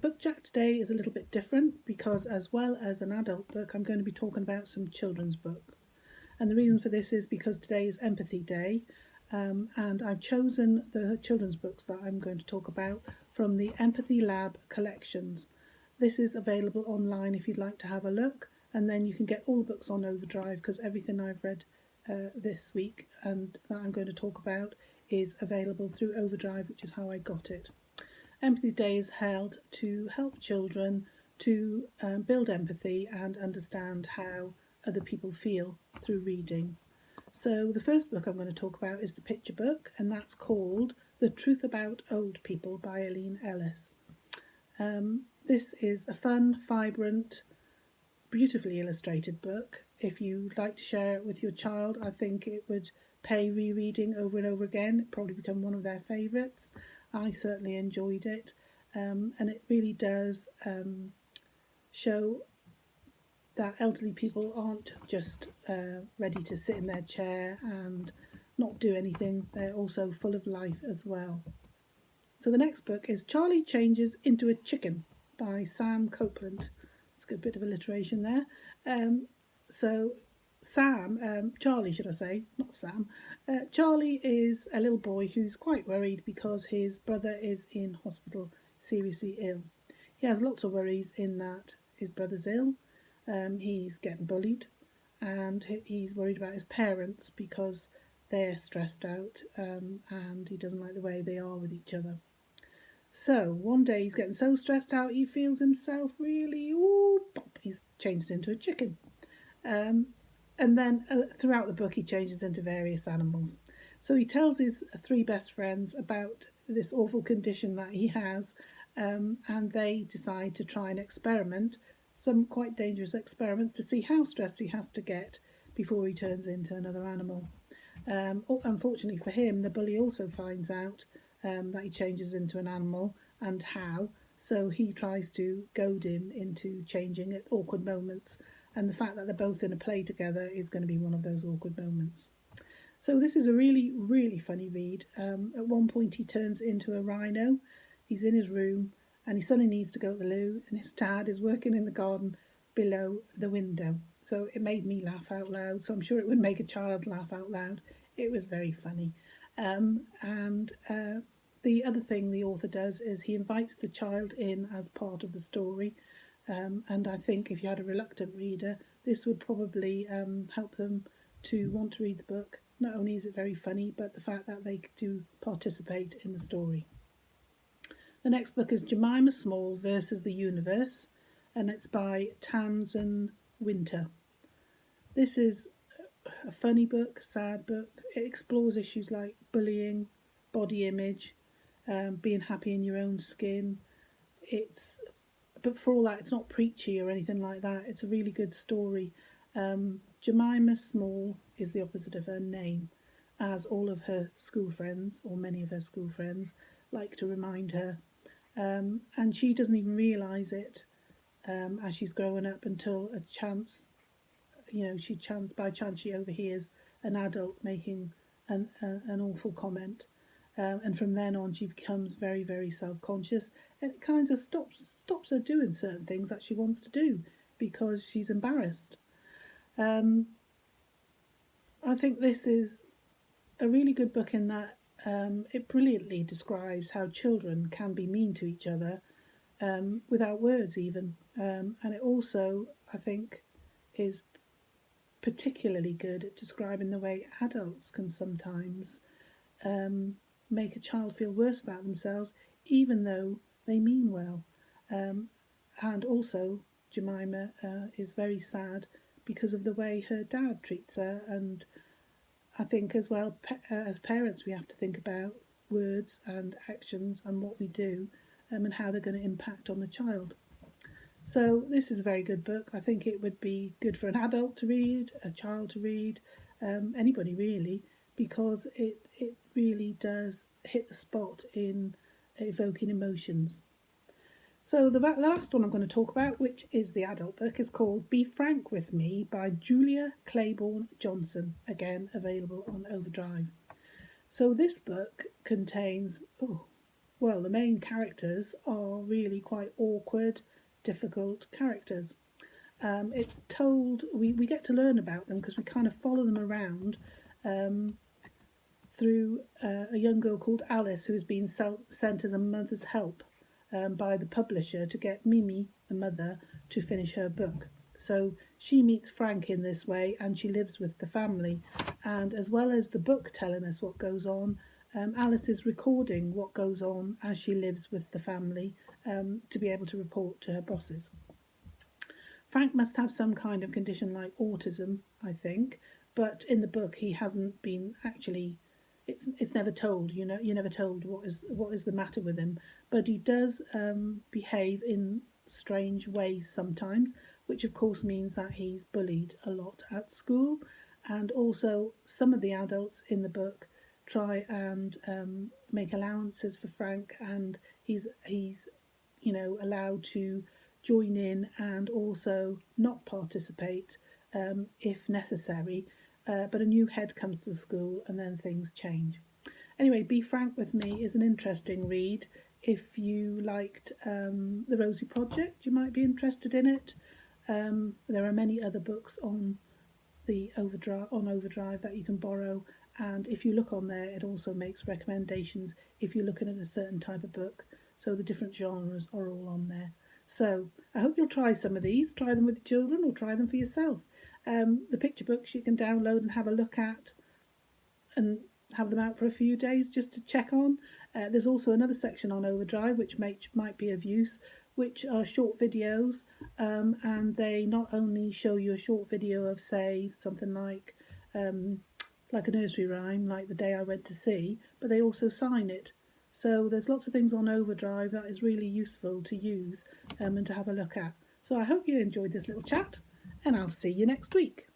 Book chat today is a little bit different because, as well as an adult book, I'm going to be talking about some children's books. And the reason for this is because today is Empathy Day, and I've chosen the children's books that I'm going to talk about from the Empathy Lab collections. This is available online if you'd like to have a look, and then you can get all the books on Overdrive because everything I've read this week and that I'm going to talk about is available through Overdrive, which is how I got it. Empathy Day is held to help children to build empathy and understand how other people feel through reading. So the first book I'm going to talk about is the picture book, and that's called The Truth About Old People by Eileen Ellis. This is a fun, vibrant, beautifully illustrated book. If you like to share it with your child, I think it would pay rereading over and over again. It'd probably become one of their favourites. I certainly enjoyed it, and it really does show that elderly people aren't just ready to sit in their chair and not do anything. They're also full of life as well. So the next book is Charlie Changes into a Chicken by Sam Copeland. It's a good bit of alliteration there. Charlie, should I say, not Sam. Charlie is a little boy who's quite worried because his brother is in hospital, seriously ill. He has lots of worries in that his brother's ill, he's getting bullied, and he's worried about his parents because they're stressed out, and he doesn't like the way they are with each other. So one day he's getting so stressed out he feels himself really, he's changed into a chicken. And then throughout the book he changes into various animals. So he tells his three best friends about this awful condition that he has, and they decide to try an experiment, some quite dangerous experiment, to see how stressed he has to get before he turns into another animal. Unfortunately for him, the bully also finds out that he changes into an animal and how, so he tries to goad him into changing at awkward moments, and the fact that they're both in a play together is going to be one of those awkward moments. So this is a really, really funny read. At one point he turns into a rhino. He's in his room and he suddenly needs to go to the loo, and his dad is working in the garden below the window. So it made me laugh out loud, so I'm sure it would make a child laugh out loud. It was very funny. The other thing the author does is he invites the child in as part of the story, and I think if you had a reluctant reader, this would probably help them to want to read the book. Not only is it very funny, but the fact that they do participate in the story. The next book is Jemima Small versus the Universe, and it's by Tamsin Winter. This is a funny book, sad book. It explores issues like bullying, body image, being happy in your own skin. But for all that, it's not preachy or anything like that. It's a really good story. Jemima Small is the opposite of her name, as all of her school friends, or many of her school friends, like to remind her. And she doesn't even realise it as she's growing up until a chance, by chance she overhears an adult making an awful comment. And from then on she becomes very, very self-conscious, and it kind of stops her doing certain things that she wants to do because she's embarrassed. I think this is a really good book in that it brilliantly describes how children can be mean to each other without words even. And it also, I think, is particularly good at describing the way adults can sometimes make a child feel worse about themselves, even though they mean well. And also, Jemima is very sad because of the way her dad treats her, and I think as well, as parents, we have to think about words and actions and what we do, and how they're going to impact on the child. So this is a very good book. I think it would be good for an adult to read, a child to read, anybody really, because it really does hit the spot in evoking emotions. So the last one I'm going to talk about, which is the adult book, is called Be Frank With Me by Julia Claiborne Johnson, again available on Overdrive. So this book contains Well, the main characters are really quite awkward, difficult characters. It's told, we get to learn about them because we kind of follow them around um, through a young girl called Alice who has been sent as a mother's help by the publisher to get Mimi, the mother, to finish her book. So she meets Frank in this way and she lives with the family. And as well as the book telling us what goes on, Alice is recording what goes on as she lives with the family to be able to report to her bosses. Frank must have some kind of condition like autism, I think, but in the book he hasn't been actually. It's never told. You know, you're never told what is the matter with him, but he does behave in strange ways sometimes, which of course means that he's bullied a lot at school, and also some of the adults in the book try and make allowances for Frank, and he's allowed to join in and also not participate if necessary. But a new head comes to the school and then things change. Anyway, Be Frank with Me is an interesting read. If you liked The Rosie Project, you might be interested in it. There are many other books on the Overdrive that you can borrow, and if you look on there, it also makes recommendations if you're looking at a certain type of book. So the different genres are all on there. So I hope you'll try some of these. Try them with your children or try them for yourself. The picture books you can download and have a look at and have them out for a few days just to check on. There's also another section on Overdrive which might be of use, which are short videos, and they not only show you a short video of, say, something like a nursery rhyme, like The Day I Went to Sea, but they also sign it. So there's lots of things on Overdrive that is really useful to use and to have a look at. So I hope you enjoyed this little chat, and I'll see you next week.